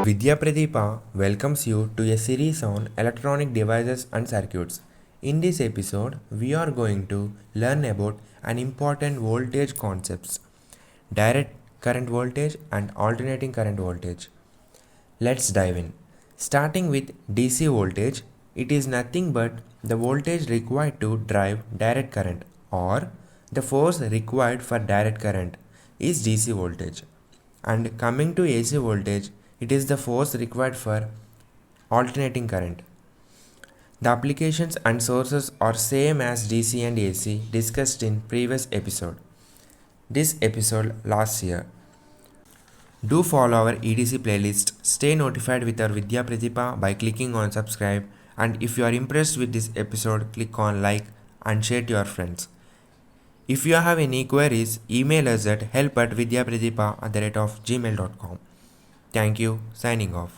Vidya Pradeepa welcomes you to a series on electronic devices and circuits. In this episode, we are going to learn about an important voltage concepts: direct current voltage and alternating current voltage. Let's dive in. Starting with DC voltage, it is nothing but the voltage required to drive direct current, or the force required for direct current is DC voltage. And coming to AC voltage, it is the force required for alternating current. The applications and sources are same as DC and AC discussed in previous episode. This episode last year. Do follow our EDC playlist, stay notified with our Vidya Pradeepa by clicking on subscribe, and if you are impressed with this episode, click on like and share to your friends. If you have any queries, email us at help@vidyapradeepa@gmail.com. Thank you, signing off.